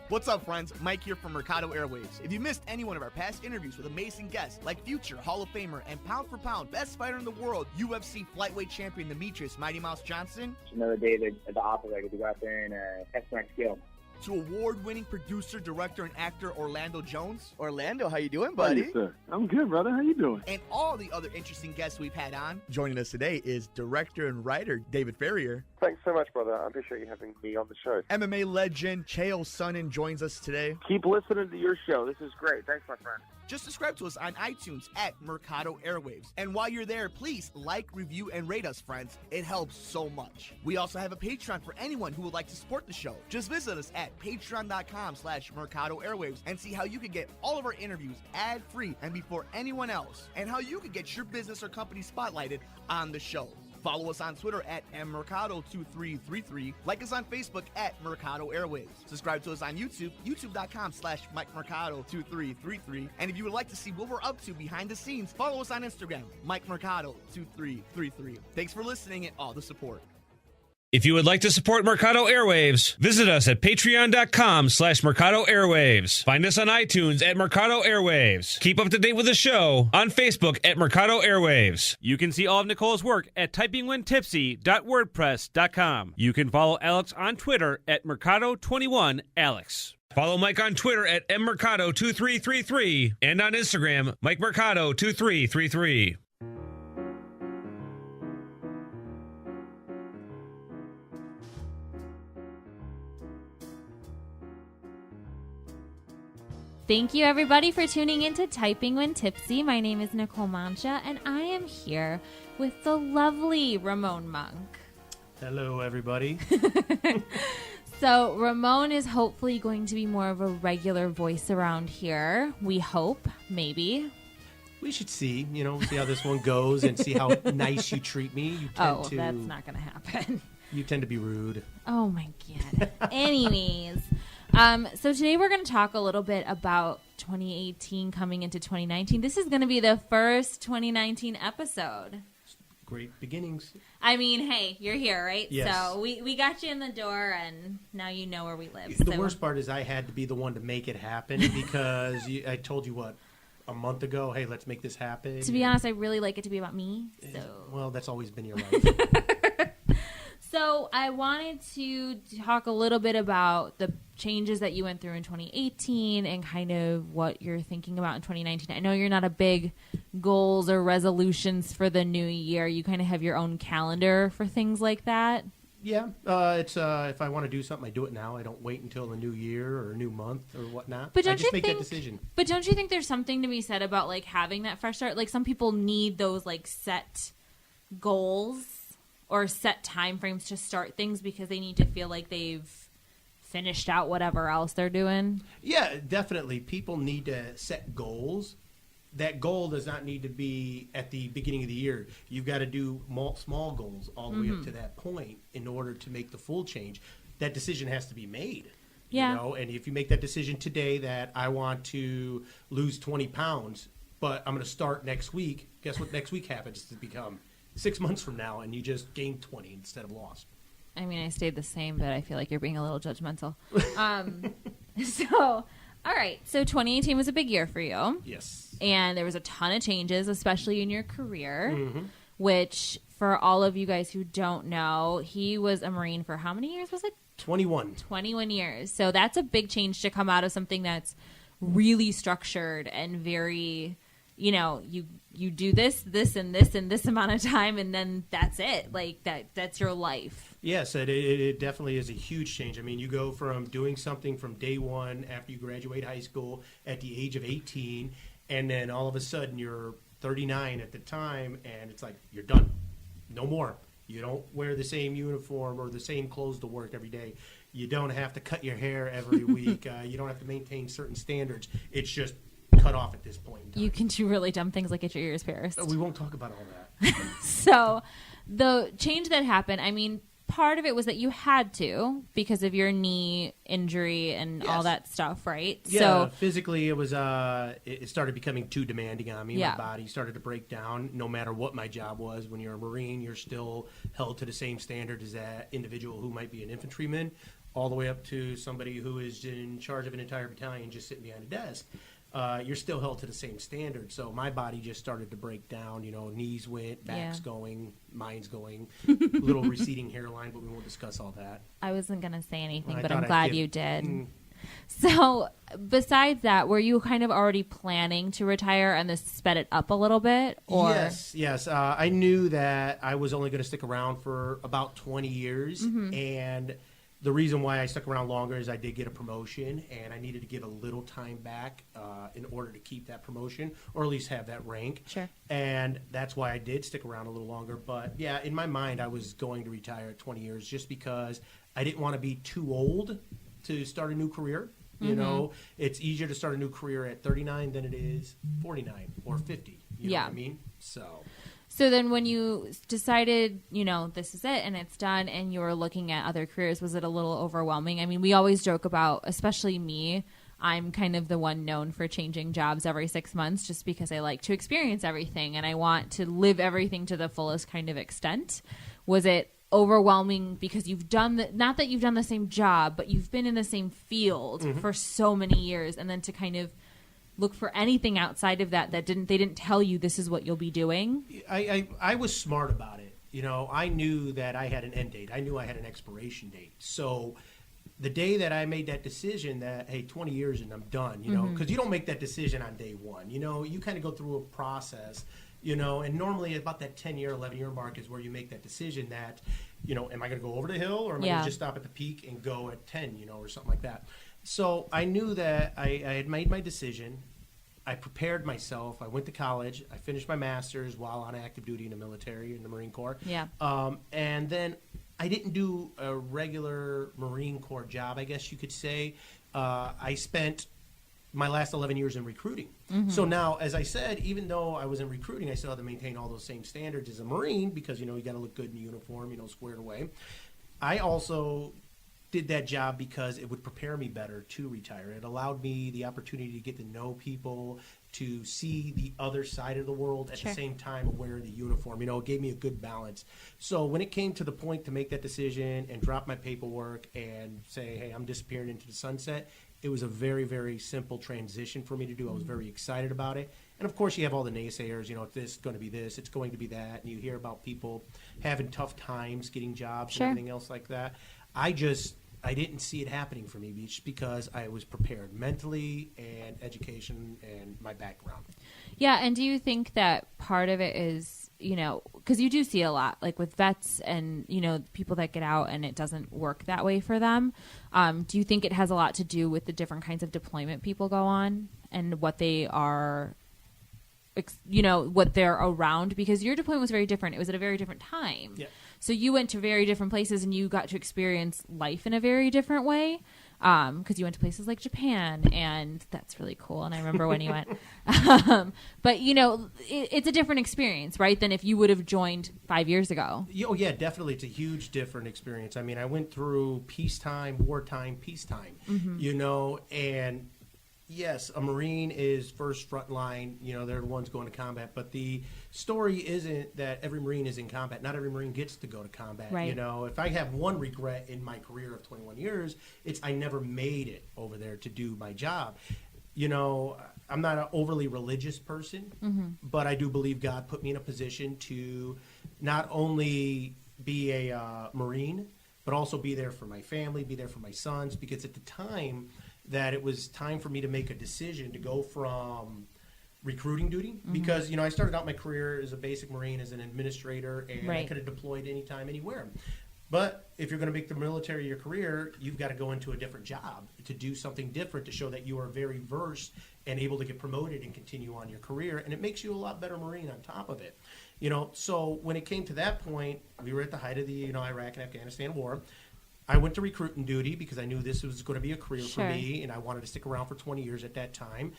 What's up, friends? Mike here from Mercado Airwaves. If you missed any one of our past interviews with amazing guests like future Hall of Famer and pound for pound best fighter in the world, UFC flyweight champion Demetrius Mighty Mouse Johnson, another day at the office, I get to go out there and test my skill. to award-winning producer, director, and actor Orlando Jones, Orlando, how you doing, buddy? Hey, sir. I'm good, brother. How you doing? and all the other interesting guests we've had on. Joining us today is director and writer David Ferrier. Thanks so much, brother. I appreciate you having me on the show. MMA legend Chael Sonnen joins us today. Keep listening to your show. This is great. Thanks, my friend. Just subscribe to us on iTunes at Mercado Airwaves. And while you're there, please like, review, and rate us, friends. It helps so much. We also have a Patreon for anyone who would like to support the show. Just visit us at patreon.com/Mercado Airwaves and see how you can get all of our interviews ad-free and before anyone else, and how you can get your business or company spotlighted on the show. Follow us on Twitter at mmercado2333. Like us on Facebook at Mercado Airwaves. Subscribe to us on YouTube, youtube.com/MikeMercado2333. And if you would like to see what we're up to behind the scenes, follow us on Instagram, MikeMercado2333. Thanks for listening and all the support. If you would like to support Mercado Airwaves, visit us at patreon.com/Mercado Airwaves. Find us on iTunes at Mercado Airwaves. Keep up to date with the show on Facebook at Mercado Airwaves. You can see all of Nicole's work at typingwhentipsy.wordpress.com. You can follow Alex on Twitter at Mercado21Alex. Follow Mike on Twitter at mmercado2333 and on Instagram, MikeMercado2333. Thank you, everybody, for tuning in to Typing When Tipsy. My name is Nicole Mancha, and I am here with the lovely Ramon Monk. Hello, everybody. So, Ramon is hopefully going to be more of a regular voice around here. We hope, maybe. We should see how this one goes and see how nice you treat me. You tend to, that's not going to happen. You tend to be rude. Oh, my God. Anyways. So today we're going to talk a little bit about 2018 coming into 2019. This is going to be the first 2019 episode. Great beginnings. I mean, hey, you're here, right? Yes. So we got you in the door, and now you know where we live. The worst part is I had to be the one to make it happen because I told you, a month ago, hey, let's make this happen. To be honest, I really like it to be about me. So. Well, that's always been your life. So I wanted to talk a little bit about the changes that you went through in 2018 and kind of what you're thinking about in 2019. I know you're not a big goals or resolutions for the new year. You kind of have your own calendar for things like that. Yeah, it's if I want to do something, I do it now. I don't wait until the new year or a new month or whatnot. But I just make that decision. But don't you think there's something to be said about like having that fresh start? Like some people need those like set goals or set time frames to start things because they need to feel like they've finished out whatever else they're doing. Yeah, definitely. People need to set goals. That goal does not need to be at the beginning of the year. You've got to do small goals all the way up to that point in order to make the full change. That decision has to be made. Yeah. And if you make that decision today that I want to lose 20 pounds, but I'm going to start next week, guess what next week happens to become? 6 months from now, and you just gained 20 instead of lost. I mean, I stayed the same, but I feel like you're being a little judgmental. So, all right. So 2018 was a big year for you. Yes. And there was a ton of changes, especially in your career, which for all of you guys who don't know, he was a Marine for how many years was it? 21. 21 years. So that's a big change to come out of something that's really structured and very, you do this, and this amount of time, and then that's it. Like that's your life. Yes, it definitely is a huge change. I mean, you go from doing something from day one after you graduate high school at the age of 18, and then all of a sudden you're 39 at the time, and it's like you're done. No more. You don't wear the same uniform or the same clothes to work every day. You don't have to cut your hair every week. You don't have to maintain certain standards. It's just cut off at this point in time. You can do really dumb things like get your ears pierced. We won't talk about all that. So the change that happened, I mean, part of it was that you had to because of your knee injury and all that stuff, right? Yeah, so physically it was it started becoming too demanding on me. Yeah. My body started to break down no matter what my job was. When you're a Marine, you're still held to the same standard as that individual who might be an infantryman. all the way up to somebody who is in charge of an entire battalion just sitting behind a desk, you're still held to the same standard. So my body just started to break down. Knees went, back's going, mind's going, little receding hairline, but we won't discuss all that. I wasn't going to say anything, I but thought I'm I'd glad give- you did. So besides that, were you kind of already planning to retire and this sped it up a little bit? Or? Yes. I knew that I was only going to stick around for about 20 years. And the reason why I stuck around longer is I did get a promotion, and I needed to give a little time back in order to keep that promotion, or at least have that rank. Sure. And that's why I did stick around a little longer. But yeah, in my mind, I was going to retire at 20 years just because I didn't want to be too old to start a new career. It's easier to start a new career at 39 than it is 49 or 50. You know what I mean? So then when you decided, this is it and it's done, and you were looking at other careers, was it a little overwhelming? I mean, we always joke about, especially me, I'm kind of the one known for changing jobs every 6 months just because I like to experience everything and I want to live everything to the fullest kind of extent. Was it overwhelming because you've done not that you've done the same job, but you've been in the same field for so many years, and then to kind of look for anything outside of that they didn't tell you this is what you'll be doing? I was smart about it. I knew that I had an end date. I knew I had an expiration date. So the day that I made that decision that, hey, 20 years and I'm done, because you don't make that decision on day one. You kind of go through a process, and normally about that 10-year, 11-year mark is where you make that decision that, am I going to go over the hill, or am I going to just stop at the peak and go at 10, or something like that. So I knew that I had made my decision. I prepared myself. I went to college. I finished my master's while on active duty in the military, in the Marine Corps. Yeah. And then I didn't do a regular Marine Corps job, I guess you could say. I spent my last 11 years in recruiting. So now, as I said, even though I was in recruiting, I still had to maintain all those same standards as a Marine because, you got to look good in the uniform, squared away. I also did that job because it would prepare me better to retire. It allowed me the opportunity to get to know people, to see the other side of the world at the same time of wearing the uniform. It gave me a good balance. So when it came to the point to make that decision and drop my paperwork and say, hey, I'm disappearing into the sunset, it was a very, very simple transition for me to do. I was very excited about it. And, of course, you have all the naysayers, this is going to be this, it's going to be that, and you hear about people having tough times getting jobs and everything else like that. I didn't see it happening for me just because I was prepared mentally and education and my background. Yeah, and do you think that part of it is, because you do see a lot, like with vets and, people that get out and it doesn't work that way for them. Do you think it has a lot to do with the different kinds of deployment people go on and what they are, what they're around? Because your deployment was very different. It was at a very different time. Yeah. So you went to very different places and you got to experience life in a very different way. Because you went to places like Japan, and that's really cool. And I remember when you went. But, it's a different experience, right, than if you would have joined 5 years ago. Oh, yeah, definitely. It's a huge different experience. I mean, I went through peacetime, wartime, peacetime, and yes, a Marine is first front line. They're the ones going to combat. But the story isn't that every Marine is in combat. Not every Marine gets to go to combat. Right. If I have one regret in my career of 21 years, it's I never made it over there to do my job. I'm not an overly religious person, but I do believe God put me in a position to not only be a Marine, but also be there for my family, be there for my sons, because at the time that it was time for me to make a decision to go from recruiting duty because, I started out my career as a basic Marine, as an administrator, and I could have deployed anytime, anywhere. But if you're going to make the military your career, you've got to go into a different job to do something different to show that you are very versed and able to get promoted and continue on your career. And it makes you a lot better Marine on top of it. So when it came to that point, we were at the height of the, Iraq and Afghanistan war. I went to recruiting duty because I knew this was going to be a career for me, and I wanted to stick around for 20 years at that time.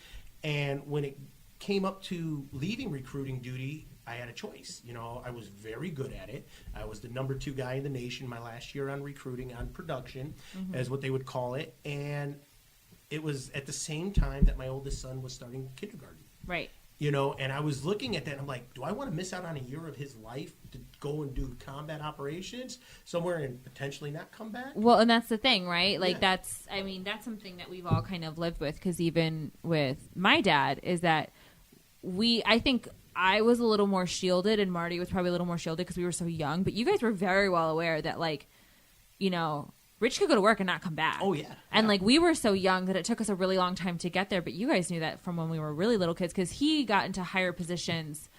And when it came up to leaving recruiting duty, I had a choice. I was very good at it. I was the number 2 guy in the nation my last year on recruiting, on production, as what they would call it. And it was at the same time that my oldest son was starting kindergarten. Right. You know, and I was looking at that and I'm like, do I want to miss out on a year of his life to go and do combat operations somewhere and potentially not come back? Well, and that's the thing, right? Like, Yeah. that's something that we've all kind of lived with, because even with my dad is that I think I was a little more shielded and Marty was probably a little more shielded because we were so young, but you guys were very well aware that, like, you know, Rich could go to work and not come back. Oh, yeah. And, like, we were so young that it took us a really long time to get there. But you guys knew that from when we were really little kids, because he got into higher positions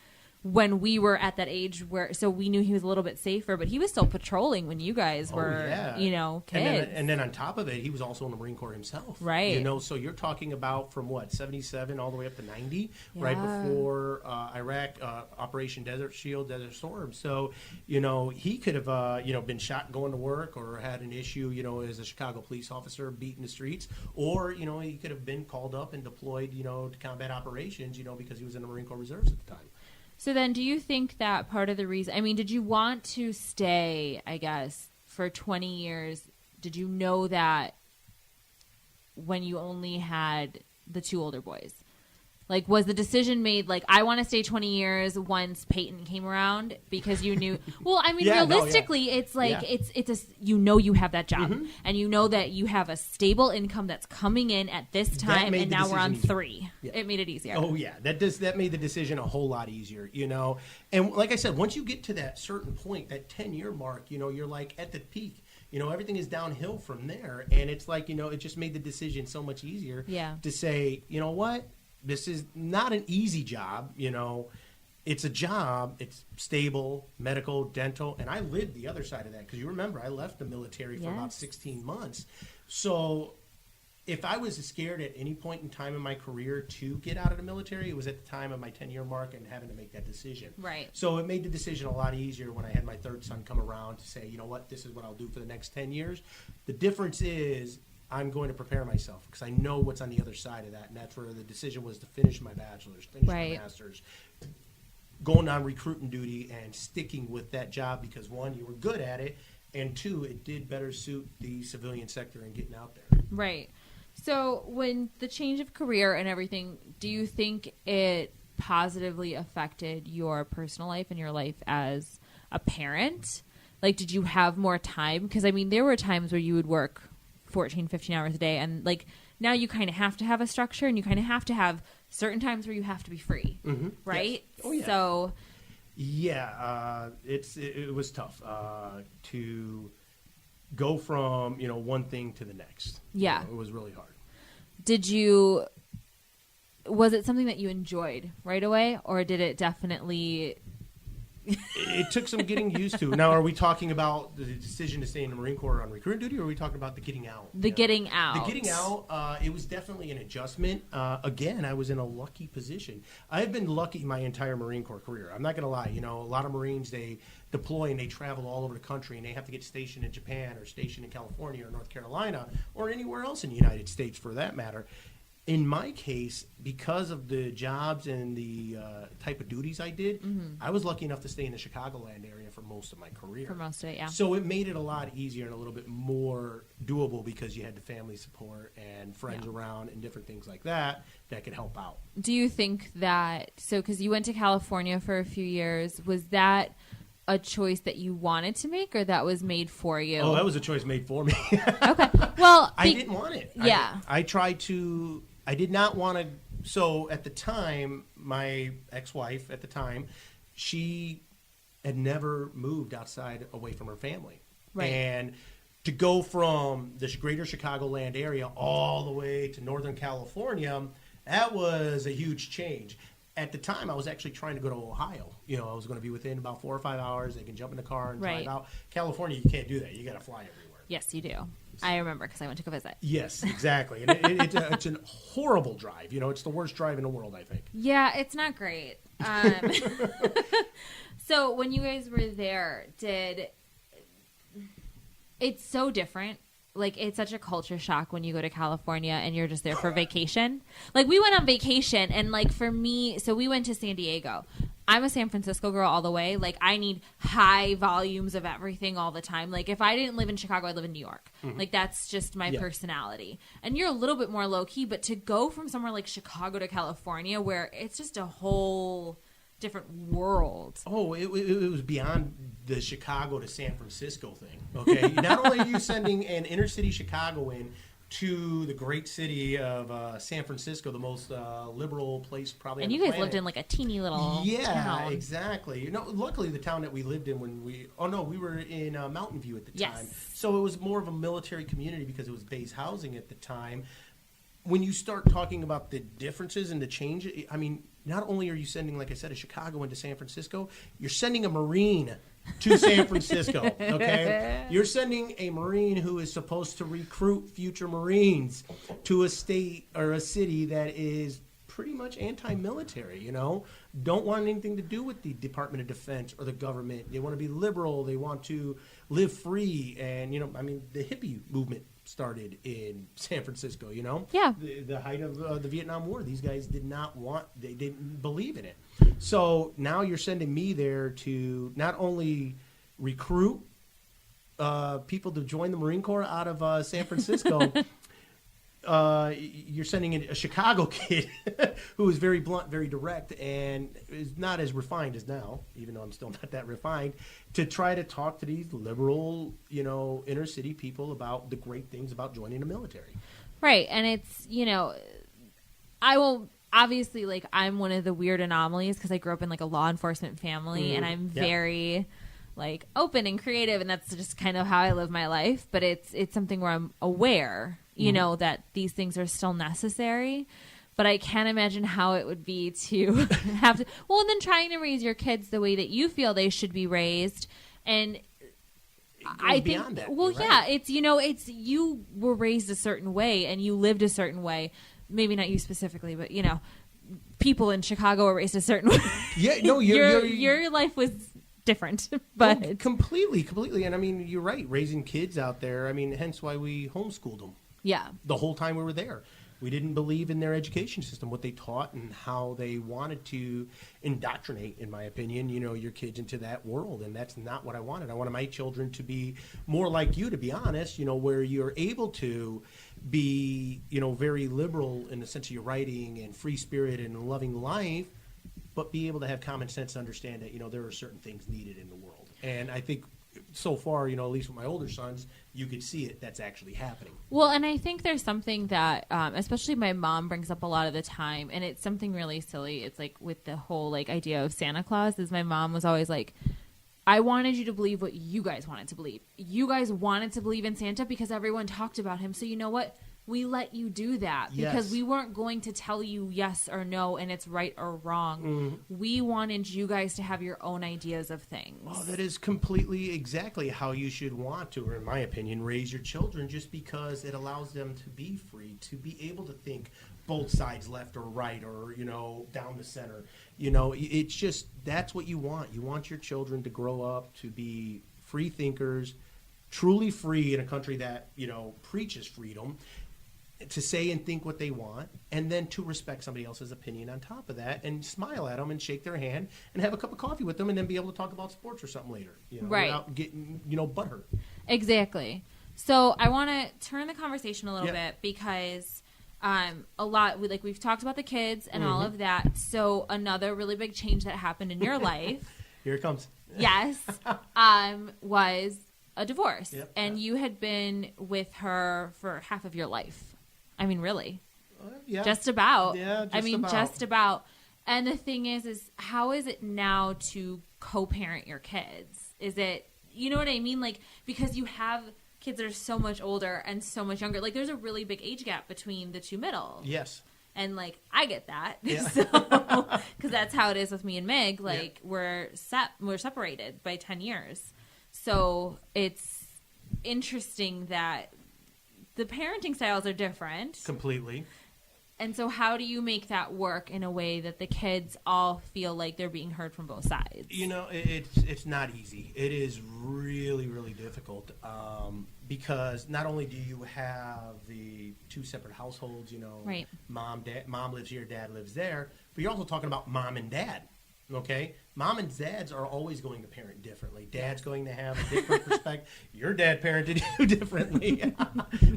when we were at that age where, so we knew he was a little bit safer, but he was still patrolling when you guys were, you know, kids. And then on top of it, he was also in the Marine Corps himself. Right. You know, so you're talking about from what, 77 all the way up to 90, right Yeah. before Iraq, Operation Desert Shield, Desert Storm. So, you know, he could have, you know, been shot going to work or had an issue, you know, as a Chicago police officer beating the streets. Or, you know, he could have been called up and deployed, you know, to combat operations, you know, because he was in the Marine Corps Reserves at the time. So then do you think that part of the reason, I mean, did you want to stay, I guess, for 20 years? Did you know that when you only had the two older boys? Like, was the decision made, like, I want to stay 20 years once Peyton came around because you knew? Well, I mean, realistically, it's like, it's a, you know you have that job. Mm-hmm. And you know that you have a stable income that's coming in at this time, and now we're on decision 3. Yeah. It made it easier. Oh, yeah. That made the decision a whole lot easier, you know. And like I said, once you get to that certain point, that 10-year mark, you know, you're like at the peak. You know, everything is downhill from there. And it's like, you know, it just made the decision so much easier to say, you know what? This is not an easy job, you know. It's a job. It's stable, medical, dental. And I lived the other side of that because you remember I left the military for about 16 months. So if I was scared at any point in time in my career to get out of the military, it was at the time of my 10-year mark and having to make that decision. Right. So it made the decision a lot easier when I had my third son come around to say, you know what, this is what I'll do for the next 10 years. The difference is I'm going to prepare myself because I know what's on the other side of that. And that's where the decision was to finish my bachelor's, finish my master's, going on recruiting duty and sticking with that job because, one, you were good at it, and two, it did better suit the civilian sector and getting out there. Right. So when the change of career and everything, do you think it positively affected your personal life and your life as a parent? Like, did you have more time? Because, I mean, there were times where you would work 14, 15 hours a day. And, like, now you kind of have to have a structure and you kind of have to have certain times where you have to be free. Mm-hmm. Right? Yes. Oh, yeah. So... Yeah, it was tough to go from, you know, one thing to the next. Yeah. You know, it was really hard. Was it something that you enjoyed right away, or did it definitely... It took some getting used to. Now, are we talking about the decision to stay in the Marine Corps on recruiting duty, or are we talking about the getting out? The getting out. The getting out, it was definitely an adjustment. Again, I was in a lucky position. I've been lucky my entire Marine Corps career. I'm not going to lie. You know, a lot of Marines, they deploy and they travel all over the country, and they have to get stationed in Japan or stationed in California or North Carolina or anywhere else in the United States for that matter. In my case, because of the jobs and the type of duties I did, I was lucky enough to stay in the Chicagoland area for most of my career. For most of it, yeah. So it made it a lot easier and a little bit more doable because you had the family support and friends around and different things like that that could help out. Do you think that, so because you went to California for a few years, was that a choice that you wanted to make, or that was made for you? Oh, that was a choice made for me. Okay. Well, I didn't want it. Yeah. I tried to... I did not want to. So at the time, my ex-wife at the time, she had never moved outside away from her family. Right. And to go from the greater Chicagoland area all the way to Northern California, that was a huge change. At the time, I was actually trying to go to Ohio. You know, I was going to be within about 4 or 5 hours. They can jump in the car and drive out. California, you can't do that. You got to fly everywhere. Yes, you do. I remember because I went to go visit. Yes, exactly. And it's a horrible drive. You know, it's the worst drive in the world, I think. Yeah, it's not great. So when you guys were there, it's so different. Like, it's such a culture shock when you go to California and you're just there for vacation. Like, we went on vacation, and, like, for me, so we went to San Diego. I'm a San Francisco girl all the way. Like, I need high volumes of everything all the time. Like, if I didn't live in Chicago, I'd live in New York. Like, that's just my personality. And you're a little bit more low-key, but to go from somewhere like Chicago to California where it's just a whole different world. Oh, it was beyond the Chicago to San Francisco thing, okay? Not only are you sending an inner-city Chicagoan to the great city of San Francisco, the most liberal place probably on the planet. And you guys lived in like a teeny little town. Yeah, exactly. You know, luckily the town that we lived in we were in Mountain View at the time. Yes. So it was more of a military community because it was base housing at the time. When you start talking about the differences and the change, I mean, not only are you sending, like I said, a Chicagoan to San Francisco, you're sending a Marine to San Francisco, okay? You're sending a Marine who is supposed to recruit future Marines to a state or a city that is pretty much anti-military, you know? Don't want anything to do with the Department of Defense or the government. They want to be liberal. They want to live free. And, you know, I mean, the hippie movement started in San Francisco, you know? Yeah. The height of the Vietnam War, these guys they didn't believe in it. So now you're sending me there to not only recruit people to join the Marine Corps out of San Francisco, you're sending in a Chicago kid who is very blunt, very direct, and is not as refined as now, even though I'm still not that refined, to try to talk to these liberal, you know, inner city people about the great things about joining the military. Right. And it's, you know, I will obviously, like, I'm one of the weird anomalies because I grew up in like a law enforcement family, and I'm very like open and creative, and that's just kind of how I live my life. But it's something where I'm aware, you know, that these things are still necessary. But I can't imagine how it would be to have to, well, and then trying to raise your kids the way that you feel they should be raised. And I think, that, well, right. yeah, it's, you know, it's, you were raised a certain way and you lived a certain way. Maybe not you specifically, but, you know, people in Chicago were raised a certain way. Yeah, no, your life was different, but well, completely. And I mean, you're right. Raising kids out there. I mean, hence why we homeschooled them. yeah. The whole time we were there. We didn't believe in their education system, what they taught and how they wanted to indoctrinate, in my opinion, you know, your kids into that world. And that's not what I wanted. I wanted my children to be more like you, to be honest, you know, where you're able to be, you know, very liberal in the sense of your writing and free spirit and loving life, but be able to have common sense to understand that, you know, there are certain things needed in the world. And I think so far, you know, at least with my older sons, you could see it. That's actually happening. Well, and I think there's something that, especially my mom brings up a lot of the time, and it's something really silly. It's like with the whole like idea of Santa Claus, is my mom was always like, I wanted you to believe what you guys wanted to believe. You guys wanted to believe in Santa because everyone talked about him. So you know what? We let you do that because we weren't going to tell you yes or no and it's right or wrong. Mm-hmm. We wanted you guys to have your own ideas of things. Well, that is completely exactly how you should want to, or in my opinion, raise your children, just because it allows them to be free, to be able to think both sides, left or right, or, you know, down the center. You know, it's just, that's what you want. You want your children to grow up to be free thinkers, truly free in a country that, you know, preaches freedom, to say and think what they want, and then to respect somebody else's opinion on top of that, and smile at them and shake their hand and have a cup of coffee with them, and then be able to talk about sports or something later, you know, without getting, you know, butthurt. Exactly. So I want to turn the conversation a little bit because a lot, we've talked about the kids and all of that. So another really big change that happened in your life. Here it comes. Yes. Was a divorce. Yep. And you had been with her for half of your life. I mean, really? Yeah. Just about. Yeah, just about. And the thing is how is it now to co-parent your kids? Is it, you know what I mean? Like, because you have kids that are so much older and so much younger. Like, there's a really big age gap between the two middle. Yes. And, like, I get that. Yeah. So, because that's how it is with me and Meg. Like, we're separated by 10 years. So it's interesting that the parenting styles are different. Completely. And so how do you make that work in a way that the kids all feel like they're being heard from both sides? You know, it's not easy. It is really, really difficult because not only do you have the two separate households, you know, right. mom lives here, dad lives there, but you're also talking about mom and dad Okay, mom and dads are always going to parent differently. Dad's going to have a different perspective. Your dad parented you differently,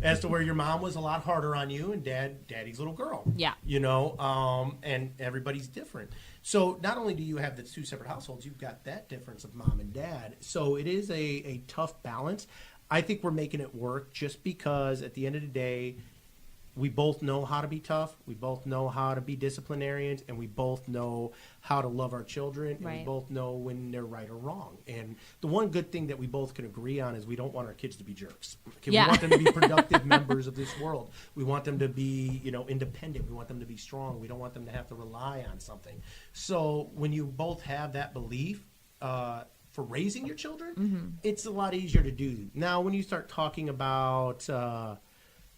as to where your mom was a lot harder on you, and daddy's little girl. Yeah, and everybody's different. So not only do you have the two separate households, you've got that difference of mom and dad. So it is a tough balance. I think we're making it work just because at the end of the day, we both know how to be tough. We both know how to be disciplinarians, and we both know how to love our children. And we both know when they're right or wrong. And the one good thing that we both can agree on is we don't want our kids to be jerks. Okay? Yeah. We want them to be productive members of this world. We want them to be, independent. We want them to be strong. We don't want them to have to rely on something. So when you both have that belief for raising your children, it's a lot easier to do. Now, when you start talking about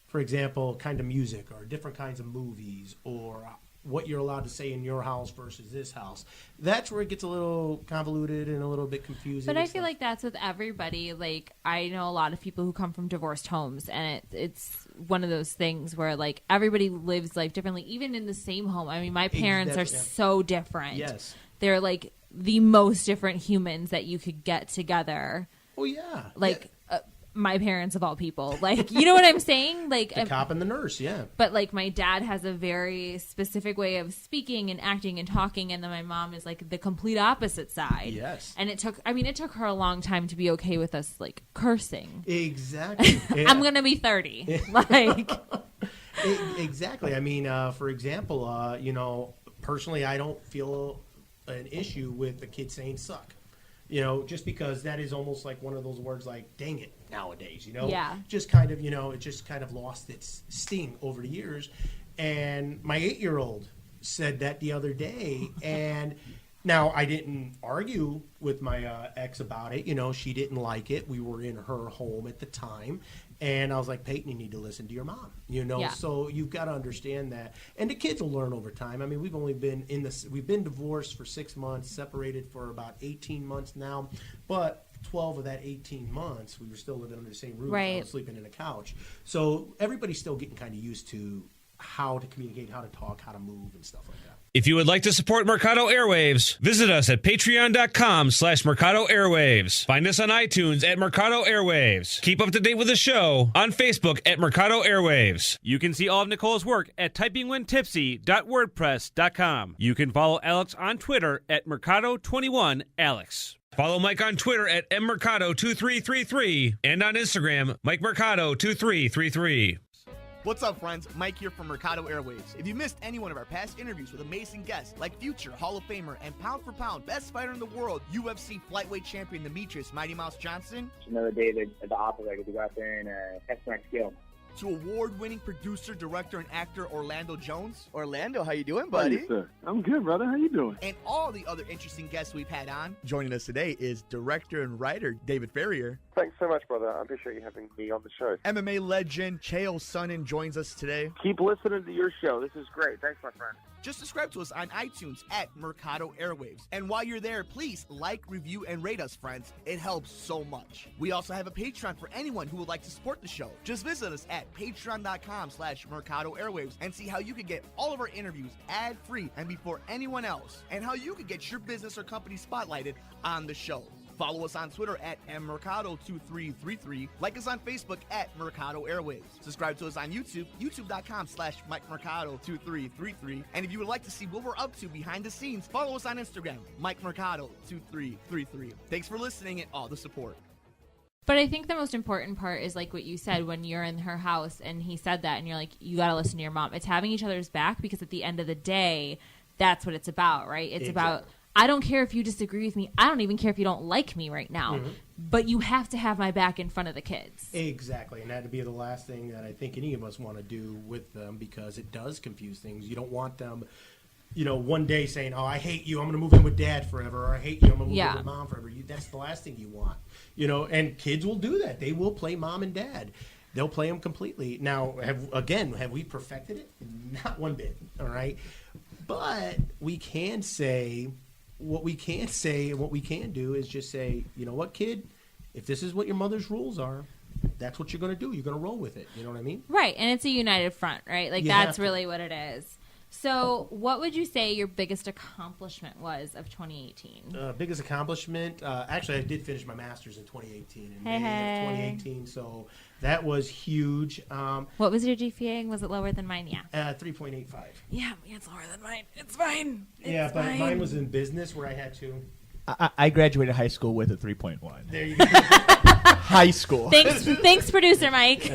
for example, kind of music or different kinds of movies or what you're allowed to say in your house versus this house, that's where it gets a little convoluted and a little bit confusing. But I feel like that's with everybody. Like, I know a lot of people who come from divorced homes, and it's one of those things where, like, everybody lives life differently, even in the same home. I mean, my parents are so different. Yes. They're, like, the most different humans that you could get together. Oh, yeah. Like, my parents of all people, like, you know what I'm saying? Like the cop and the nurse, yeah. But like my dad has a very specific way of speaking and acting and talking, and then my mom is like the complete opposite side. Yes. And it took her a long time to be okay with us like cursing. Exactly. Yeah. I'm gonna be 30. Like exactly. I mean, for example, personally, I don't feel an issue with the kid saying "suck." Just because that is almost like one of those words like "dang it" nowadays. Yeah. Just kind of, it just kind of lost its sting over the years. And my 8-year-old said that the other day, and now I didn't argue with my ex about it. She didn't like it. We were in her home at the time. And I was like, Peyton, you need to listen to your mom, Yeah. So you've got to understand that. And the kids will learn over time. I mean, we've only been we've been divorced for 6 months, separated for about 18 months now. But 12 of that 18 months, we were still living under the same roof. Right. I was sleeping in a couch. So everybody's still getting kind of used to how to communicate, how to talk, how to move, and stuff like that. If you would like to support Mercado Airwaves, visit us at patreon.com/Mercado Airwaves. Find us on iTunes at Mercado Airwaves. Keep up to date with the show on Facebook at Mercado Airwaves. You can see all of Nicole's work at typingwhentipsy.wordpress.com. You can follow Alex on Twitter at Mercado21Alex. Follow Mike on Twitter at mmercado2333 and on Instagram, MikeMercado2333. What's up, friends? Mike here from Mercado Airwaves. If you missed any one of our past interviews with amazing guests like future Hall of Famer and pound for pound best fighter in the world, UFC flyweight champion Demetrius Mighty Mouse Johnson, Another day at the operator to go out there and test my skill. to award-winning producer, director, and actor Orlando Jones. Orlando, how you doing, How are buddy? you, sir? I'm good, brother. How you doing? And all the other interesting guests we've had on. Joining us today is director and writer David Ferrier. Thanks so much, brother. I appreciate you having me on the show. MMA legend Chael Sonnen joins us today. Keep listening to your show. This is great. Thanks, my friend. Just subscribe to us on iTunes at Mercado Airwaves. And while you're there, please like, review, and rate us, friends. It helps so much. We also have a Patreon for anyone who would like to support the show. Just visit us at patreon.com/Mercado Airwaves and see how you can get all of our interviews ad-free and before anyone else, and how you can get your business or company spotlighted on the show. Follow us on Twitter at mmercado2333. Like us on Facebook at Mercado Airwaves. Subscribe to us on YouTube, youtube.com/MikeMercado2333. And if you would like to see what we're up to behind the scenes, follow us on Instagram, MikeMercado2333. Thanks for listening and all the support. But I think the most important part is like what you said when you're in her house and he said that and you're like, you got to listen to your mom. It's having each other's back, because at the end of the day, that's what it's about, right? It's about, I don't care if you disagree with me. I don't even care if you don't like me right now. Mm-hmm. But you have to have my back in front of the kids. Exactly. And that'd be the last thing that I think any of us want to do with them, because it does confuse things. You don't want them, one day saying, oh, I hate you, I'm going to move in with dad forever, or I hate you, I'm going to move in with mom forever. That's the last thing you want. And kids will do that. They will play mom and dad. They'll play them completely. Now, have we perfected it? Not one bit, all right? But we can say, what we can say and what we can do is just say, you know what, kid? If this is what your mother's rules are, that's what you're going to do. You're going to roll with it. You know what I mean? Right. And it's a united front, right? Like, that's really what it is. So, what would you say your biggest accomplishment was of 2018? Biggest accomplishment? Actually, I did finish my master's in 2018, in May of 2018, so that was huge. What was your GPA? Was it lower than mine? Yeah. 3.85. Yeah, it's lower than mine. It's fine. But mine was in business where I had to. I graduated high school with a 3.1. There you go. High school. Thanks, producer Mike.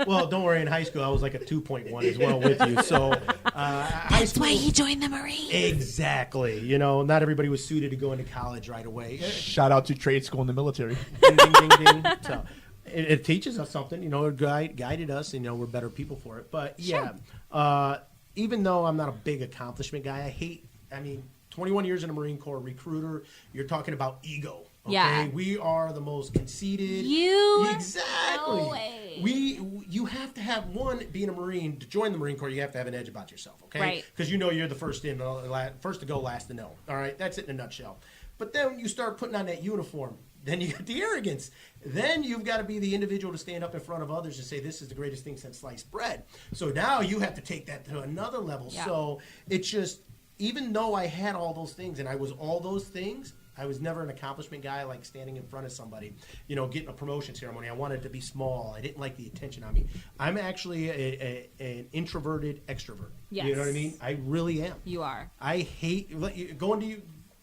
Well, don't worry. In high school, I was like a 2.1 as well with you. So that's why he joined the Marines. Exactly. You know, not everybody was suited to go into college right away. Shout out to trade school in the military. Ding, ding, ding, ding. So it teaches us something. You know, it guided us. And, you know, we're better people for it. But yeah, even though I'm not a big accomplishment guy, 21 years in the Marine Corps, recruiter. You're talking about ego. Okay? Yeah. We are the most conceited. Exactly. No way. You have to have being a Marine to join the Marine Corps. You have to have an edge about yourself, okay? Right. Because you know you're the first to go, last to know. All right, that's it in a nutshell. But then you start putting on that uniform. Then you get the arrogance. Then you've got to be the individual to stand up in front of others and say, this is the greatest thing since sliced bread. So now you have to take that to another level. Yeah. So it's just, even though I had all those things and I was all those things, I was never an accomplishment guy, like standing in front of somebody, you know, getting a promotion ceremony. I wanted it to be small. I didn't like the attention on me. I'm actually an introverted extrovert. Yes. You know what I mean? I really am. You are. I hate going to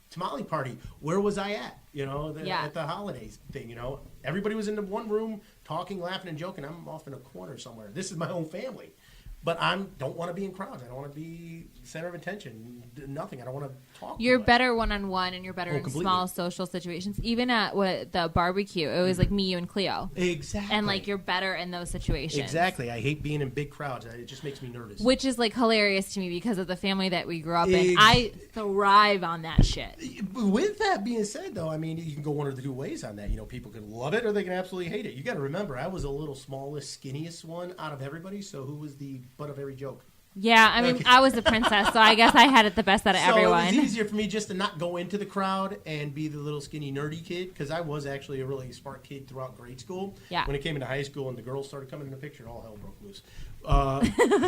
tamale party. Where was I at? You know, at the holidays thing, you know. Everybody was in the one room talking, laughing, and joking. I'm off in a corner somewhere. This is my own family. But I don't want to be in crowds. I don't want to be center of attention. Nothing. I don't want to talk. You're better one-on-one, and you're better in completely. Small social situations. Even at the barbecue, it was like me, you, and Cleo. Exactly. And like you're better in those situations. Exactly. I hate being in big crowds. It just makes me nervous. Which is like hilarious to me because of the family that we grew up in. I thrive on that shit. With that being said, though, I mean, you can go one of the two ways on that. You know, people can love it or they can absolutely hate it. You got to remember, I was a little smallest, skinniest one out of everybody. So who was the butt of every joke? Yeah, I mean, I was a princess, so I guess I had it the best out of everyone. So it was easier for me just to not go into the crowd and be the little skinny nerdy kid, because I was actually a really smart kid throughout grade school. Yeah. When it came into high school and the girls started coming in the picture, all hell broke loose.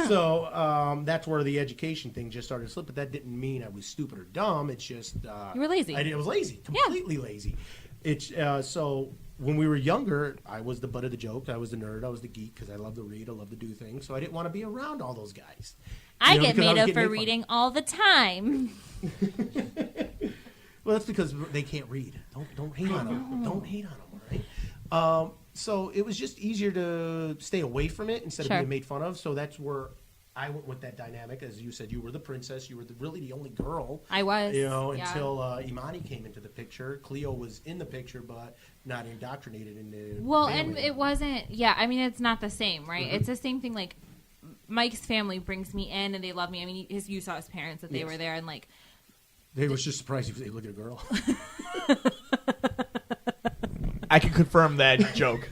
So that's where the education thing just started to slip, but that didn't mean I was stupid or dumb. It's just... you were lazy. I was lazy, completely lazy. It's so... When we were younger, I was the butt of the joke. I was the nerd. I was the geek because I love to read. I love to do things. So I didn't want to be around all those guys. I get made up for reading all the time. Well, that's because they can't read. Don't hate on them. Don't hate on them, all right? So it was just easier to stay away from it instead of being made fun of. So that's where I went with that dynamic. As you said, you were the princess. You were really the only girl. I was. You know, until Imani came into the picture. Cleo was in the picture, but not indoctrinated in the family. And it wasn't, I mean, it's not the same, right? Mm-hmm. It's the same thing, like, Mike's family brings me in and they love me. I mean, you saw his parents that they were there and, like... They was just surprised if they look at a girl. I can confirm that joke.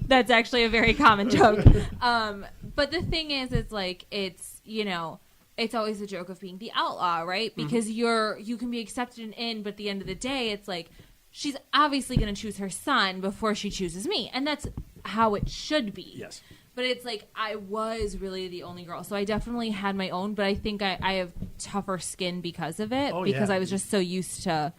That's actually a very common joke. But the thing is, it's like, it's, you know... It's always a joke of being the outlaw, right? Because you can be accepted in, but at the end of the day, it's like... She's obviously going to choose her son before she chooses me. And that's how it should be. Yes. But it's like I was really the only girl. So I definitely had my own. But I think I have tougher skin because of it. Because I was just so used to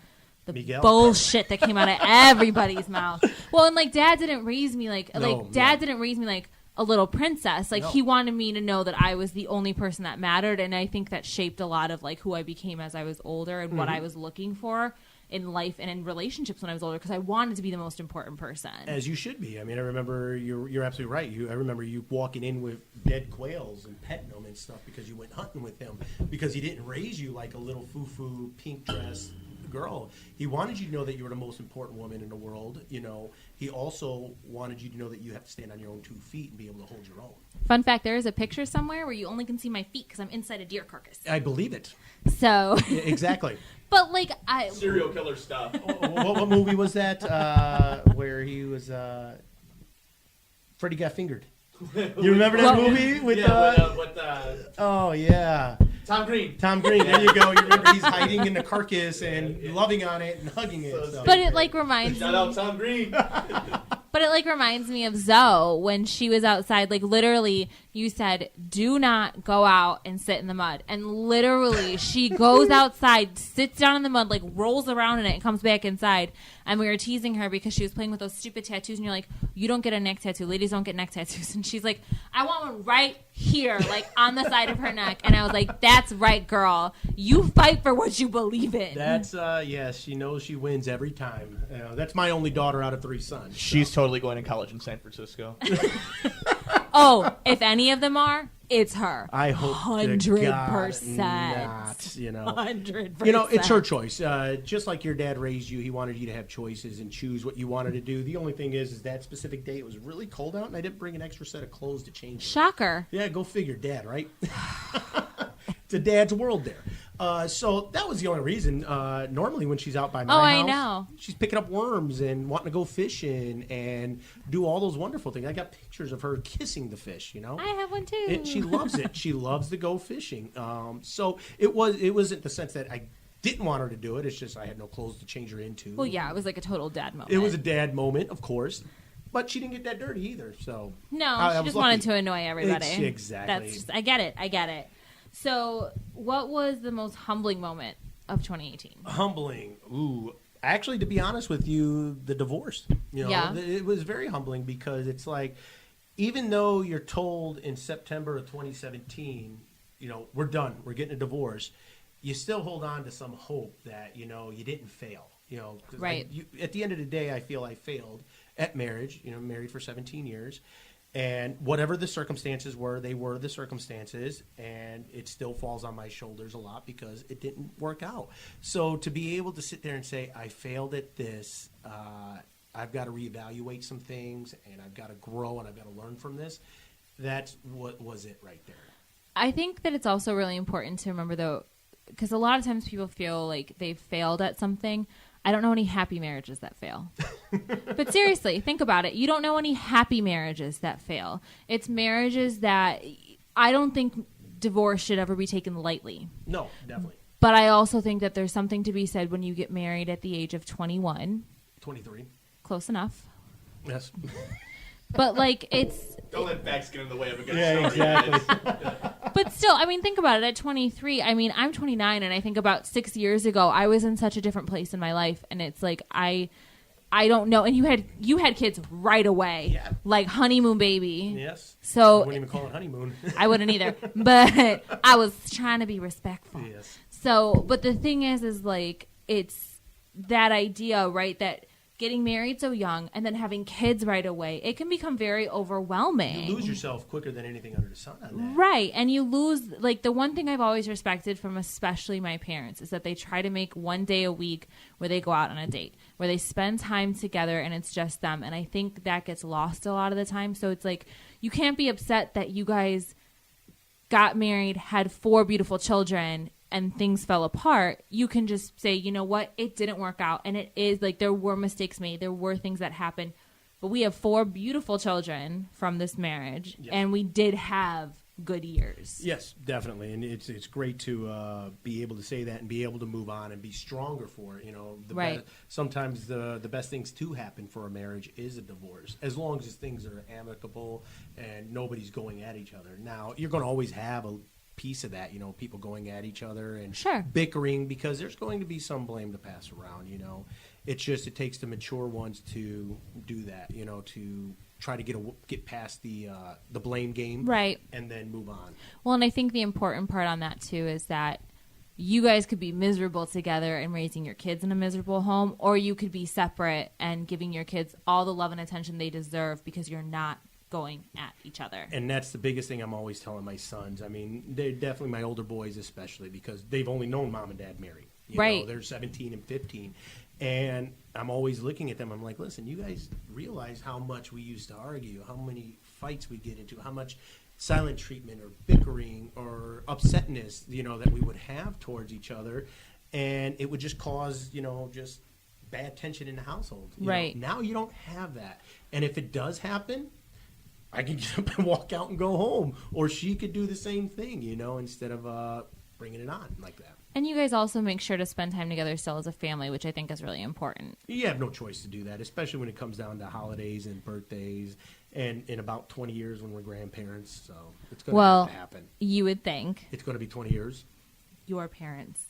the bullshit that came out of everybody's mouth. Well, and like Dad didn't raise me like didn't raise me like a little princess. Like he wanted me to know that I was the only person that mattered. And I think that shaped a lot of like who I became as I was older and what I was looking for in life and in relationships when I was older, because I wanted to be the most important person. As you should be. I mean, I remember you're absolutely right. I remember you walking in with dead quails and petting them and stuff because you went hunting with him, because he didn't raise you like a little foo-foo pink dress girl. He wanted you to know that you were the most important woman in the world. You know, he also wanted you to know that you have to stand on your own 2 feet and be able to hold your own. Fun fact, there is a picture somewhere where you only can see my feet because I'm inside a deer carcass. I believe it. So yeah, exactly. But like serial killer stuff. What movie was that? Where he was Freddy got fingered. You remember that movie with oh yeah, Tom Green. Tom Green. There you go. You remember he's hiding in the carcass and loving on it and hugging it. But it like reminds me. Shout out Tom Green. But But it, like, reminds me of Zoe when she was outside. Like, literally, you said, do not go out and sit in the mud. And literally, she goes outside, sits down in the mud, like, rolls around in it and comes back inside. And we were teasing her because she was playing with those stupid tattoos. And you're like, you don't get a neck tattoo. Ladies don't get neck tattoos. And she's like, I want one right here, like, on the side of her neck. And I was like, that's right, girl. You fight for what you believe in. That's, yes, she knows she wins every time. That's my only daughter out of 3 sons. So. She's totally going to college in San Francisco. Oh, if any of them are, it's her. I hope 100%. Not, you know. 100%. You know, it's her choice. Just like your dad raised you, he wanted you to have choices and choose what you wanted to do. The only thing is that specific day it was really cold out, and I didn't bring an extra set of clothes to change. Shocker. Yeah, go figure, Dad, right? It's a dad's world there. So that was the only reason. Normally when she's out by my house, I know. She's picking up worms and wanting to go fishing and do all those wonderful things. I got pictures of her kissing the fish, you know. I have one too. She loves it. She loves to go fishing. So it wasn't the sense that I didn't want her to do it. It's just I had no clothes to change her into. Well, yeah, it was like a total dad moment. It was a dad moment, of course. But she didn't get that dirty either. So no, she just wanted to annoy everybody. Exactly. I get it. So, what was the most humbling moment of 2018? Humbling. Ooh. Actually, to be honest with you, the divorce. You know, yeah. It was very humbling because it's like, even though you're told in September of 2017, you know, we're done, we're getting a divorce, you still hold on to some hope that, you know, you didn't fail. You know, 'cause right. At the end of the day, I feel I failed at marriage. You know, married for 17 years. And whatever the circumstances were, they were the circumstances, and it still falls on my shoulders a lot because it didn't work out. So to be able to sit there and say, I failed at this, I've got to reevaluate some things, and I've got to grow, and I've got to learn from this, that's what was it right there. I think that it's also really important to remember, though, because a lot of times people feel like they've failed at something. I don't know any happy marriages that fail. But seriously, think about it. You don't know any happy marriages that fail. It's marriages that I don't think divorce should ever be taken lightly. No, definitely. But I also think that there's something to be said when you get married at the age of 21. 23. Close enough. Yes. But, like, it's... Don't let facts get in the way of a good story. Exactly. But still, I mean, think about it. At 23, I mean, I'm 29, and I think about 6 years ago, I was in such a different place in my life, and it's like, I don't know. And you had kids right away. Yeah. Like honeymoon baby. Yes. So I wouldn't even call it honeymoon. I wouldn't either. But I was trying to be respectful. Yes. So, but the thing is like, it's that idea, right, that getting married so young and then having kids right away, it can become very overwhelming. You lose yourself quicker than anything under the sun on that. Right. And you lose, like, the one thing I've always respected from especially my parents is that they try to make one day a week where they go out on a date, where they spend time together and it's just them. And I think that gets lost a lot of the time. So it's like, you can't be upset that you guys got married, had 4 beautiful children, and things fell apart. You can just say, you know what, it didn't work out. And it is like, there were mistakes made. There were things that happened. But we have 4 beautiful children from this marriage. Yes. And we did have good years. Yes, definitely. And it's great to be able to say that and be able to move on and be stronger for it. You know, right. Sometimes the best things to happen for a marriage is a divorce, as long as things are amicable and nobody's going at each other. Now, you're going to always have a piece of that, you know, people going at each other and sure. bickering, because there's going to be some blame to pass around, you know. It's just, it takes the mature ones to do that, you know, to try to get past the blame game, right, and then move on. Well, and I think the important part on that too is that you guys could be miserable together and raising your kids in a miserable home, or you could be separate and giving your kids all the love and attention they deserve because you're not going at each other. And that's the biggest thing I'm always telling my sons. I mean, they're definitely my older boys especially, because they've only known mom and dad married. You right. know, they're 17 and 15. And I'm always looking at them. I'm like, listen, you guys realize how much we used to argue, how many fights we get into, how much silent treatment or bickering or upsetness, you know, that we would have towards each other. And it would just cause, you know, just bad tension in the household. Right. You know? Now you don't have that. And if it does happen, I can get up and walk out and go home. Or she could do the same thing, you know, instead of bringing it on like that. And you guys also make sure to spend time together still as a family, which I think is really important. You have no choice to do that, especially when it comes down to holidays and birthdays, and in about 20 years when we're grandparents. So it's going to have to happen. You would think. It's going to be 20 years. Your parents.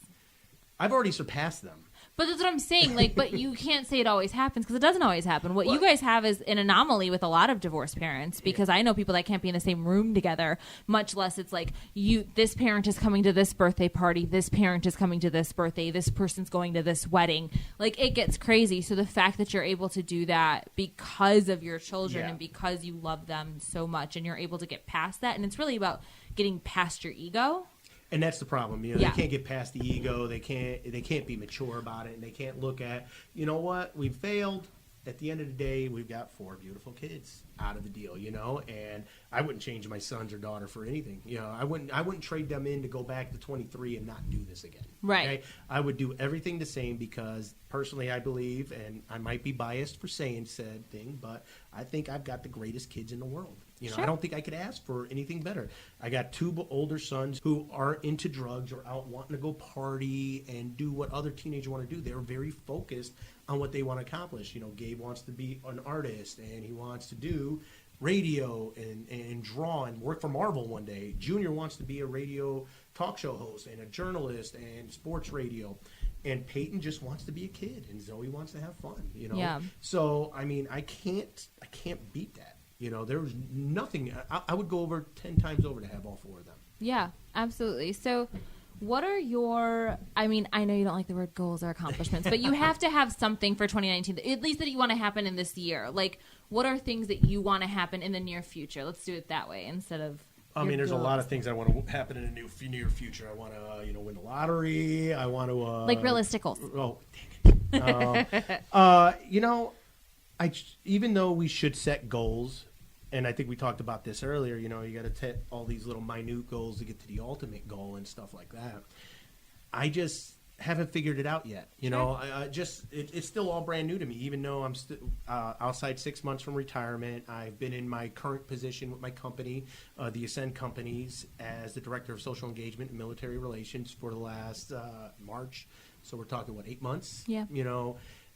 I've already surpassed them. But that's what I'm saying. Like, but you can't say it always happens because it doesn't always happen. What you guys have is an anomaly with a lot of divorced parents, because I know people that can't be in the same room together, much less it's like this parent is coming to this birthday party, this parent is coming to this birthday, this person's going to this wedding. Like, it gets crazy. So the fact that you're able to do that because of your children and because you love them so much, and you're able to get past that, and it's really about getting past your ego. And that's the problem. They can't get past the ego. They can't be mature about it, and they can't look at, you know what, we failed. At the end of the day, we've got 4 beautiful kids out of the deal, and I wouldn't change my sons or daughter for anything. I wouldn't trade them in to go back to 23 and not do this again. Right. Okay? I would do everything the same, because personally I believe, and I might be biased for saying said thing, but I think I've got the greatest kids in the world. I don't think I could ask for anything better. I got 2 older sons who aren't into drugs or out wanting to go party and do what other teenagers want to do. They're very focused on what they want to accomplish. Gabe wants to be an artist, and he wants to do radio and draw and work for Marvel one day. Junior wants to be a radio talk show host and a journalist and sports radio. And Peyton just wants to be a kid, and Zoe wants to have fun. Yeah. So I mean, I can't beat that. There's nothing. I would go over 10 times over to have all 4 of them. Yeah, absolutely. So what are your, I mean, I know you don't like the word goals or accomplishments, but you have to have something for 2019, at least that you want to happen in this year. Like, what are things that you want to happen in the near future? Let's do it that way instead of. I mean, there's a lot of things I want to happen in the near future. I want to, win the lottery. I want to. Like realistic goals. Oh, dang it. Even though we should set goals, and I think we talked about this earlier, you got to set all these little minute goals to get to the ultimate goal and stuff like that. I just haven't figured it out yet. It's still all brand new to me, even though I'm still outside 6 months from retirement. I've been in my current position with my company, the Ascend Companies, as the Director of Social Engagement and Military Relations for the last March. So we're talking, 8 months? Yeah.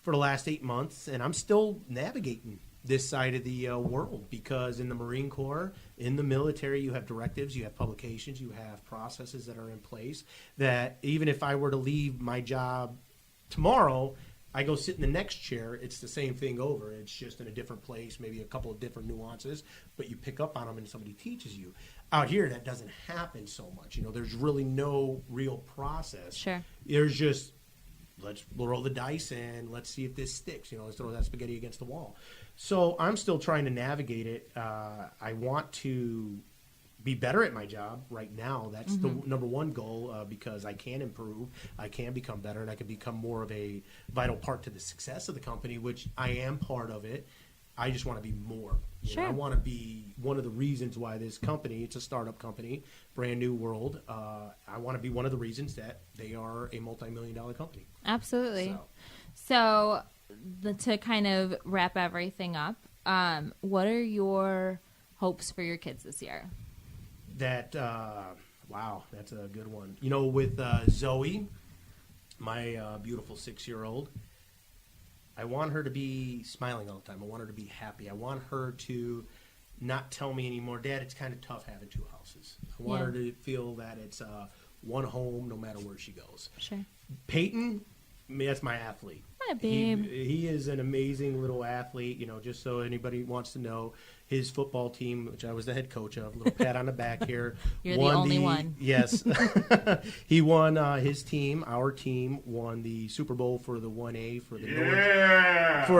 For the last 8 months, and I'm still navigating this side of the world, because in the Marine Corps, in the military, you have directives, you have publications, you have processes that are in place that even if I were to leave my job tomorrow, I go sit in the next chair, it's the same thing over. It's just in a different place, maybe a couple of different nuances, but you pick up on them and somebody teaches you. Out here, that doesn't happen so much. There's really no real process. Sure. There's just, let's roll the dice and let's see if this sticks. Let's throw that spaghetti against the wall. So I'm still trying to navigate it. I want to be better at my job right now. That's the number one goal, because I can improve, I can become better, and I can become more of a vital part to the success of the company, which I am part of it. I just want to be more. Sure. I want to be one of the reasons why this company, it's a startup company, brand new world. I want to be one of the reasons that they are a multi-million-dollar company. Absolutely. So to kind of wrap everything up, what are your hopes for your kids this year? Wow, that's a good one. With Zoe, my beautiful 6-year-old, I want her to be smiling all the time. I want her to be happy. I want her to not tell me anymore, Dad, it's kind of tough having 2 houses. I want her to feel that it's one home no matter where she goes. Sure. Peyton, that's my athlete. Hi, babe. He is an amazing little athlete. Just so anybody wants to know, his football team, which I was the head coach of, little pat on the back here. You're the only one. Yes. He won, his team, our team, won the Super Bowl for the 1A for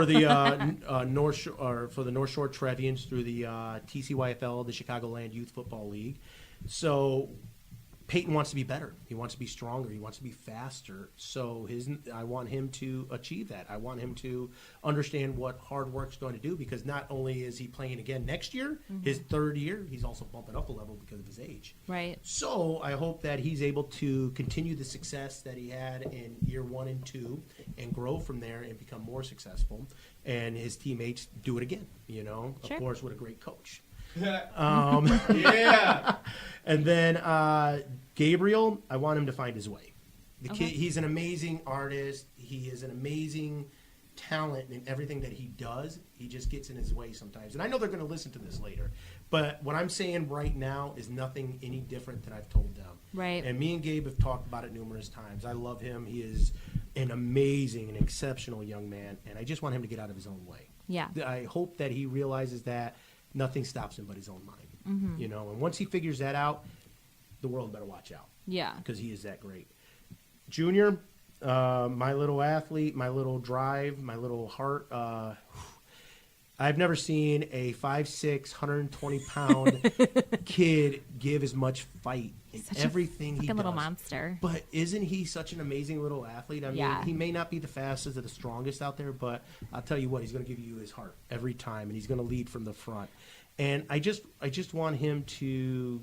the North Shore, for the North Shore Trevians through the TCYFL, the Chicagoland Youth Football League. So Peyton wants to be better. He wants to be stronger. He wants to be faster. So I want him to achieve that. I want him to understand what hard work's going to do, because not only is he playing again next year, his 3rd year, he's also bumping up a level because of his age. Right. So I hope that he's able to continue the success that he had in year 1 and 2 and grow from there and become more successful. And his teammates do it again, Sure. Of course, with a great coach. Yeah. And then Gabriel, I want him to find his way. The kid, he's an amazing artist. He is an amazing talent in everything that he does. He just gets in his way sometimes. And I know they're going to listen to this later. But what I'm saying right now is nothing any different than I've told them. Right. And me and Gabe have talked about it numerous times. I love him. He is an amazing and exceptional young man. And I just want him to get out of his own way. Yeah. I hope that he realizes that nothing stops him but his own mind. You know, and once he figures that out, the world better watch out. Yeah. Because he is that great. Junior, my little athlete, my little drive, my little heart. I've never seen a 5'6", 120-pound kid give as much fight in everything he does. Little monster. But isn't he such an amazing little athlete? I mean, he may not be the fastest or the strongest out there, but I'll tell you what, he's going to give you his heart every time, and he's going to lead from the front. And I just want him to,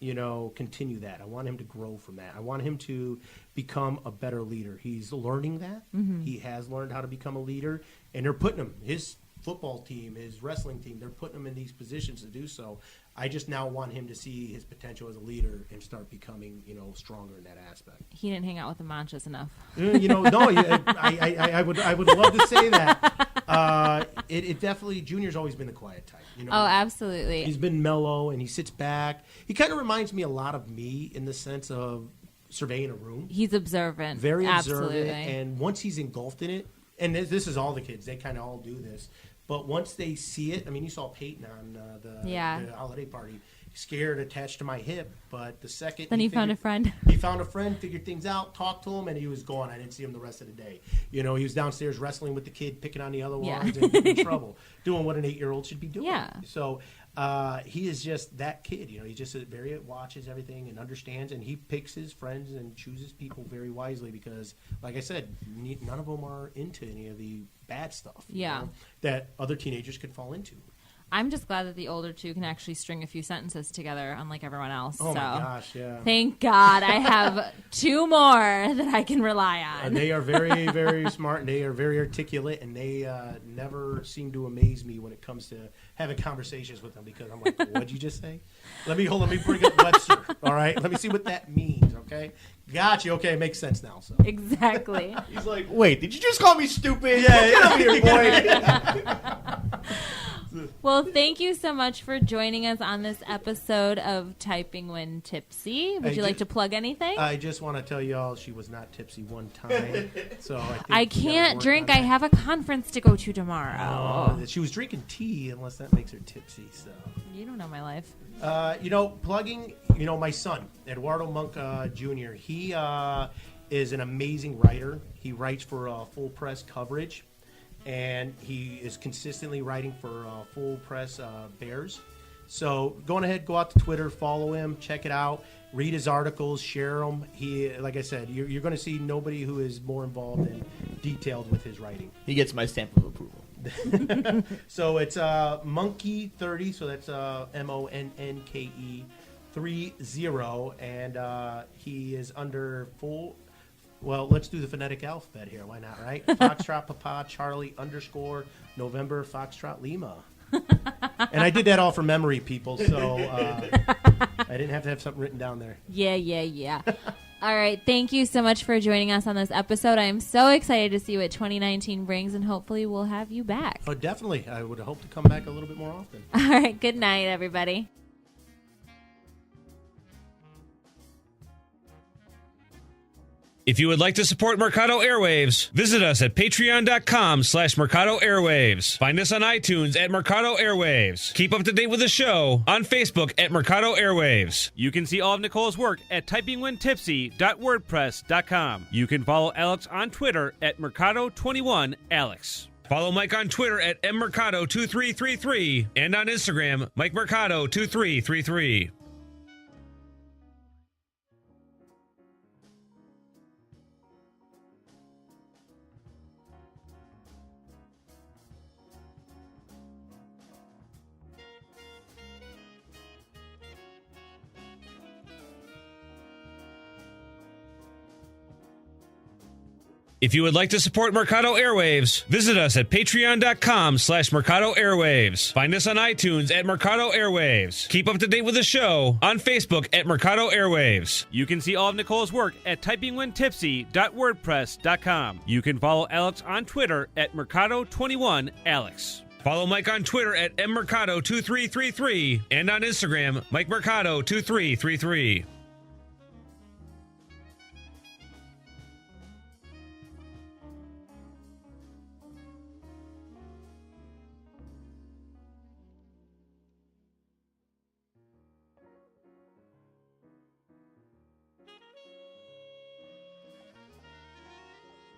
you know, continue that. I want him to grow from that. I want him to become a better leader. He's learning that. He has learned how to become a leader, and they're putting him, his football team, his wrestling team, they're putting him in these positions to do so. I just now want him to see his potential as a leader and start becoming, you know, stronger in that aspect. He didn't hang out with the Manchas enough. You know, no, I would love to say that. It definitely, Junior's always been the quiet type. You know? Oh, absolutely. He's been mellow and he sits back. He kind of reminds me a lot of me in the sense of surveying a room. He's observant. Very absolutely. observant. And once he's engulfed in it, and this is all the kids, they kind of all do this. But once they see it, I mean, you saw Peyton on the holiday party, scared, attached to my hip. But the second then he found a friend. He found a friend, figured things out, talked to him, and he was gone. I didn't see him the rest of the day. You know, he was downstairs wrestling with the kid, picking on the other ones, and getting in trouble, doing what an 8-year-old should be doing. Yeah. So he is just that kid. You know, he just very watches everything and understands, and he picks his friends and chooses people very wisely because, like I said, none of them are into any of the bad stuff. You know, that other teenagers could fall into. I'm just glad that the older two can actually string a few sentences together, unlike everyone else. Oh, my gosh, yeah. Thank God I have two more that I can rely on. And they are very, very smart, and they are very articulate, and they never seem to amaze me when it comes to having conversations with them because I'm like, what'd you just say? Let me bring up Webster, all right? Let me see what that means, okay? Gotcha, okay, it makes sense now. So Exactly. He's like, wait, did you just call me stupid? Yeah, get over here, boy. Well, thank you so much for joining us on this episode of Typing When Tipsy. Would you like to plug anything? I just want to tell y'all she was not tipsy one time. So I can't drink. I have a conference to go to tomorrow. She was drinking tea, unless that makes her tipsy. So You don't know my life. you know, plugging. You know, my son Eduardo Monk Jr. He is an amazing writer. He writes for Full Press Coverage. And he is consistently writing for Full Press Bears. So go ahead, go out to Twitter, follow him, check it out, read his articles, share them. He, like I said, you're going to see nobody who is more involved and detailed with his writing. He gets my stamp of approval. So it's Monkey30, so that's MONNKE 30, and he is under Full. Well, let's do the phonetic alphabet here. Why not, right? Foxtrot, Papa, Charlie, _ November, Foxtrot, Lima. And I did that all from memory, people, so I didn't have to have something written down there. Yeah. All right. Thank you so much for joining us on this episode. I am so excited to see what 2019 brings, and hopefully we'll have you back. Oh, definitely. I would hope to come back a little bit more often. All right. Good night, everybody. If you would like to support Mercado Airwaves, visit us at patreon.com/Mercado Airwaves. Find us on iTunes at Mercado Airwaves. Keep up to date with the show on Facebook at Mercado Airwaves. You can see all of Nicole's work at typingwhentipsy.wordpress.com. You can follow Alex on Twitter at Mercado21Alex. Follow Mike on Twitter at mmercado2333 and on Instagram, MikeMercado2333. If you would like to support Mercado Airwaves, visit us at patreon.com/Mercado Airwaves. Find us on iTunes at Mercado Airwaves. Keep up to date with the show on Facebook at Mercado Airwaves. You can see all of Nicole's work at typingwhentipsy.wordpress.com. You can follow Alex on Twitter at Mercado21Alex. Follow Mike on Twitter at mmercado2333 and on Instagram, MikeMercado2333.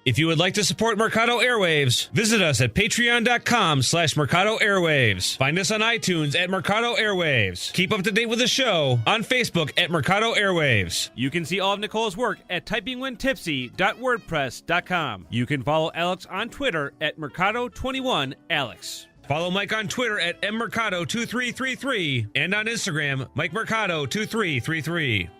If you would like to support Mercado Airwaves, visit us at patreon.com/Mercado Airwaves. Find us on iTunes at Mercado Airwaves. Keep up to date with the show on Facebook at Mercado Airwaves. You can see all of Nicole's work at typingwhentipsy.wordpress.com. You can follow Alex on Twitter at Mercado21Alex. Follow Mike on Twitter at mmercado2333 and on Instagram, MikeMercado2333.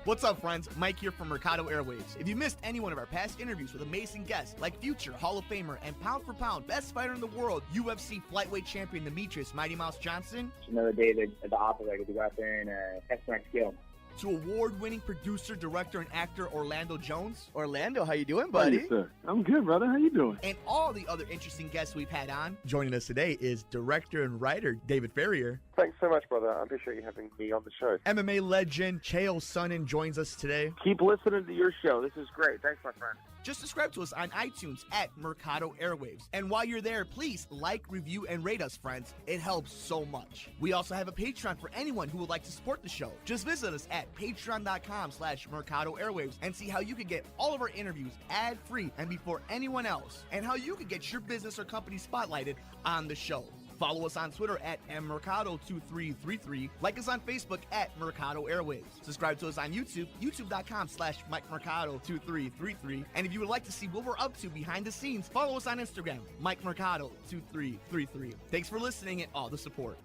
What's up, friends? Mike here from Mercado Airwaves. If you missed any one of our past interviews with amazing guests like future Hall of Famer and pound for pound best fighter in the world, UFC flyweight champion Demetrius Mighty Mouse Johnson, It's another day at the operator to go out there and test my skill. to award-winning producer, director, and actor Orlando Jones, Orlando, how you doing, Hey, buddy? sir. I'm good, brother. How you doing? and all the other interesting guests we've had on. Joining us today is director and writer David Ferrier. Thanks so much, brother. I appreciate you having me on the show. MMA legend Chael Sonnen joins us today. Keep listening to your show. This is great. Thanks, my friend. Just subscribe to us on iTunes at Mercado Airwaves. And while you're there, please like, review, and rate us, friends. It helps so much. We also have a Patreon for anyone who would like to support the show. Just visit us at patreon.com/Mercado Airwaves and see how you can get all of our interviews ad-free and before anyone else, and how you can get your business or company spotlighted on the show. Follow us on Twitter at mmercado2333. Like us on Facebook at Mercado Airwaves. Subscribe to us on YouTube, youtube.com/MikeMercado2333. And if you would like to see what we're up to behind the scenes, follow us on Instagram, MikeMercado2333. Thanks for listening and all the support.